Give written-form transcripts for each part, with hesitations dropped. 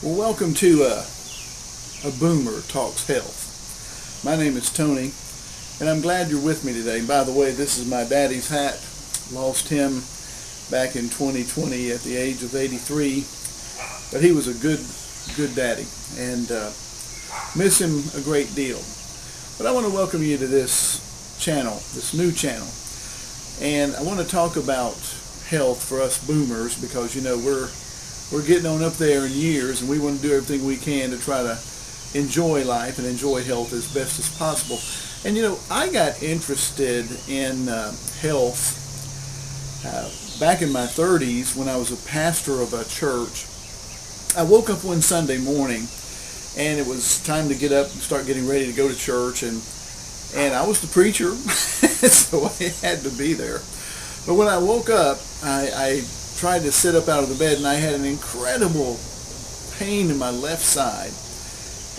Well, welcome to a Boomer Talks Health. My name is Tony, and I'm glad you're with me today. By the way, this is my daddy's hat. Lost him back in 2020 at the age of 83, but he was a good daddy, and miss him a great deal. But I want to welcome you to this channel, this new channel, and I want to talk about health for us boomers because, you know, we're getting on up there in years, and we want to do everything we can to try to enjoy life and enjoy health as best as possible. And, you know, I got interested in health back in my 30s when I was a pastor of a church. I woke up one Sunday morning, and it was time to get up and start getting ready to go to church, and I was the preacher, so I had to be there. But when I woke up, I tried to sit up out of the bed, and I had an incredible pain in my left side.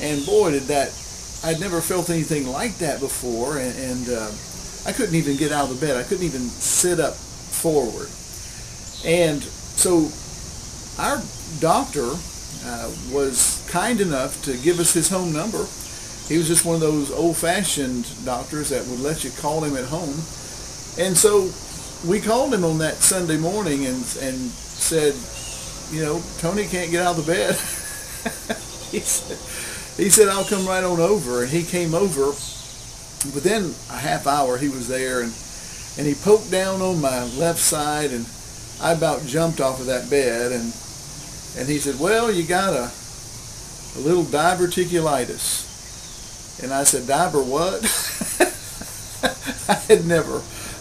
And boy, I'd never felt anything like that before, and I couldn't even get out of the bed. I couldn't even sit up forward. And so our doctor was kind enough to give us his home number. He was just one of those old-fashioned doctors that would let you call him at home. And so we called him on that Sunday morning and said, you know, Tony can't get out of the bed. he said, I'll come right on over. And he came over. Within a half hour, he was there, and he poked down on my left side, and I about jumped off of that bed. And he said, well, you got a little diverticulitis. And I said, Diver what?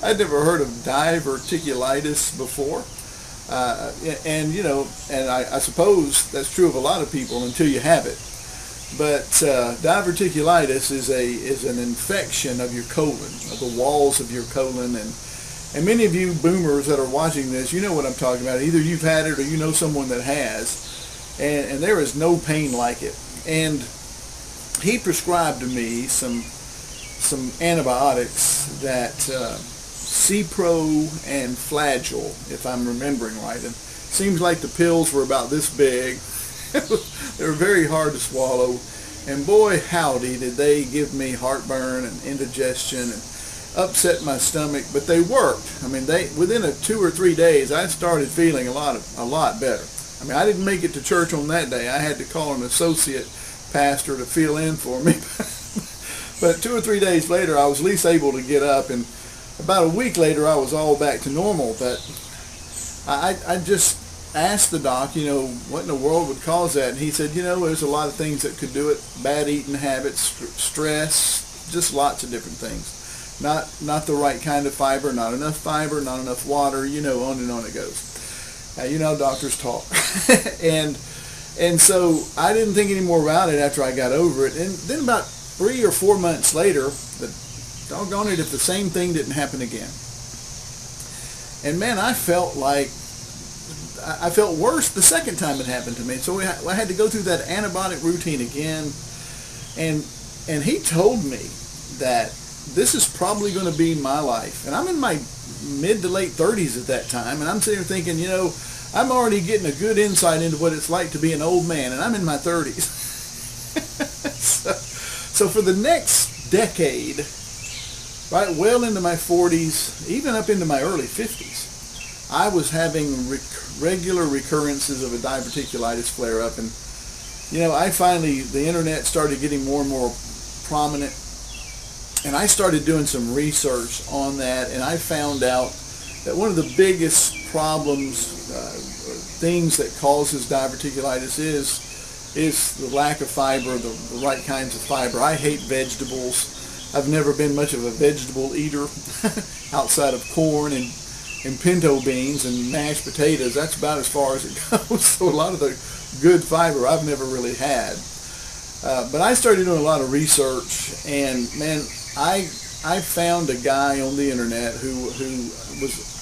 I'd never heard of diverticulitis before, and you know, and I suppose that's true of a lot of people until you have it. But diverticulitis is an infection of your colon, of the walls of your colon, and many of you boomers that are watching this, you know what I'm talking about. Either you've had it or you know someone that has, and there is no pain like it. And he prescribed to me some antibiotics that. Cipro and Flagyl, if I'm remembering right. And it seems like the pills were about this big. They were very hard to swallow. And boy, howdy, did they give me heartburn and indigestion and upset my stomach. But they worked. I mean, within 2 or 3 days, I started feeling a lot better. I mean, I didn't make it to church on that day. I had to call an associate pastor to fill in for me. But 2 or 3 days later, I was at least able to get up, and about a week later, I was all back to normal. But I just asked the doc, you know, what in the world would cause that? And he said, you know, there's a lot of things that could do it. Bad eating habits, stress, just lots of different things. Not the right kind of fiber, not enough water, you know, on and on it goes. You know how doctors talk. and so I didn't think any more about it after I got over it. And then about 3 or 4 months later, doggone it if the same thing didn't happen again. And man, I felt worse the second time it happened to me. So I had to go through that antibiotic routine again. And he told me that this is probably going to be my life. And I'm in my mid to late 30s at that time. And I'm sitting here thinking, you know, I'm already getting a good insight into what it's like to be an old man. And I'm in my 30s. So for the next decade, right, well into my 40s, even up into my early 50s, I was having regular recurrences of a diverticulitis flare-up. And, you know, the internet started getting more and more prominent. And I started doing some research on that, and I found out that one of the biggest problems, things that causes diverticulitis is the lack of fiber, the right kinds of fiber. I hate vegetables. I've never been much of a vegetable eater outside of corn and pinto beans and mashed potatoes. That's about as far as it goes. So a lot of the good fiber I've never really had. But I started doing a lot of research, and man, I found a guy on the internet who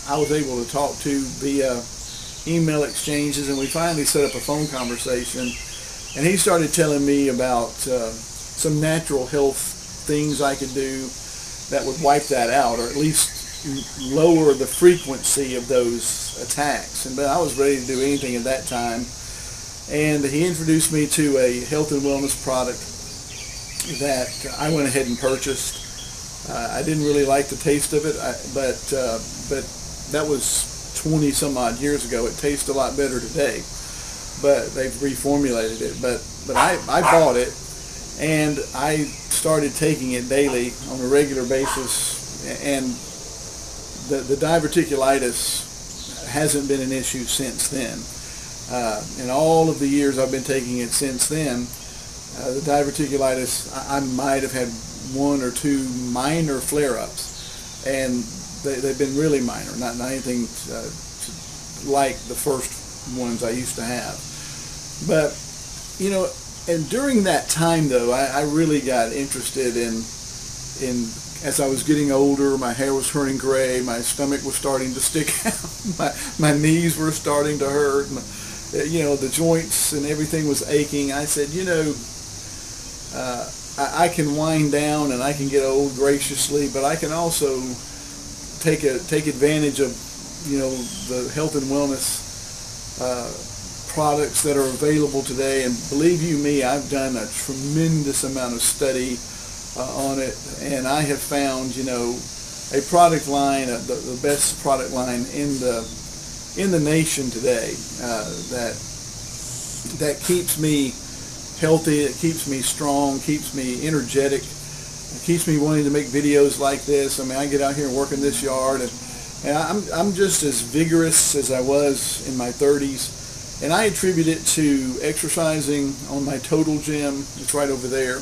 I was able to talk to via email exchanges, and we finally set up a phone conversation. And he started telling me about some natural health things I could do that would wipe that out, or at least lower the frequency of those attacks. But I was ready to do anything at that time. And he introduced me to a health and wellness product that I went ahead and purchased. I didn't really like the taste of it, but that was 20 some odd years ago. It tastes a lot better today, but they've reformulated it. But I bought it, and I started taking it daily on a regular basis, and the diverticulitis hasn't been an issue since then. In all of the years I've been taking it since then, the diverticulitis, I might have had 1 or 2 minor flare-ups, and they've been really minor, not anything like the first ones I used to have. But, you know, and during that time, though, I really got interested in as I was getting older, my hair was turning gray, my stomach was starting to stick out, my knees were starting to hurt, you know, the joints and everything was aching. I said, you know, I can wind down and I can get old graciously, but I can also take advantage of, you know, the health and wellness products that are available today. And believe you me, I've done a tremendous amount of study on it, and I have found, you know, a product line, the best product line in the nation today, that keeps me healthy, it keeps me strong, keeps me energetic, it keeps me wanting to make videos like this. I mean, I get out here and work in this yard, and I'm just as vigorous as I was in my 30s, and I attribute it to exercising on my Total Gym. It's right over there.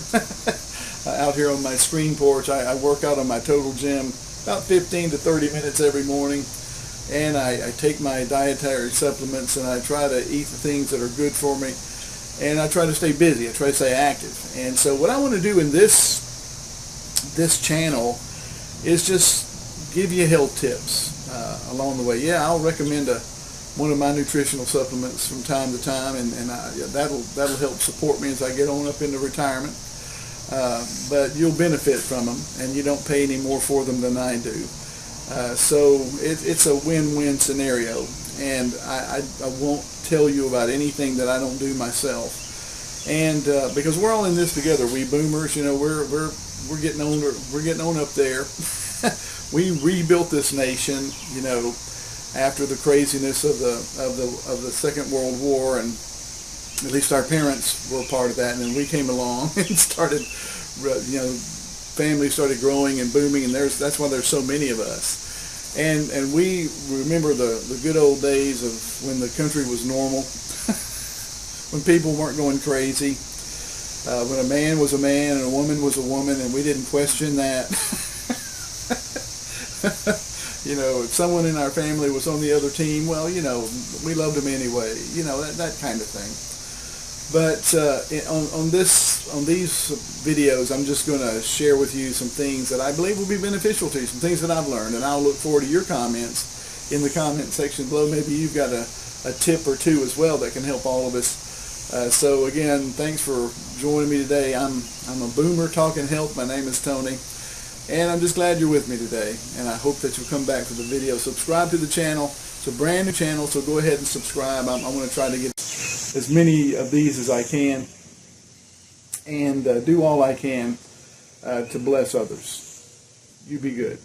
Out here on my screen porch, I work out on my Total Gym about 15 to 30 minutes every morning, and I take my dietary supplements, and I try to eat the things that are good for me, and I try to stay busy, I try to stay active. And so what I want to do in this channel is just give you health tips along the way. Yeah, I'll recommend one of my nutritional supplements from time to time, and that'll help support me as I get on up into retirement. But you'll benefit from them, and you don't pay any more for them than I do. So it's a win-win scenario, and I won't tell you about anything that I don't do myself. And because we're all in this together, we boomers, you know, we're getting older, we're getting on up there. We rebuilt this nation, you know, after the craziness of the Second World War, and at least our parents were a part of that, and then we came along and started, you know, families started growing and booming, and that's why there's so many of us. And we remember the good old days of when the country was normal, when people weren't going crazy, when a man was a man and a woman was a woman, and we didn't question that. You know, if someone in our family was on the other team, well, you know, we loved them anyway, you know, that kind of thing. But on these videos, I'm just going to share with you some things that I believe will be beneficial to you, some things that I've learned, and I'll look forward to your comments in the comment section below. Maybe you've got a tip or two as well that can help all of us. So again, thanks for joining me today. I'm a boomer talking health. My name is Tony, and I'm just glad you're with me today, and I hope that you'll come back for the video. Subscribe to the channel. It's a brand new channel, so go ahead and subscribe. I'm going to try to get as many of these as I can, and do all I can to bless others. You be good.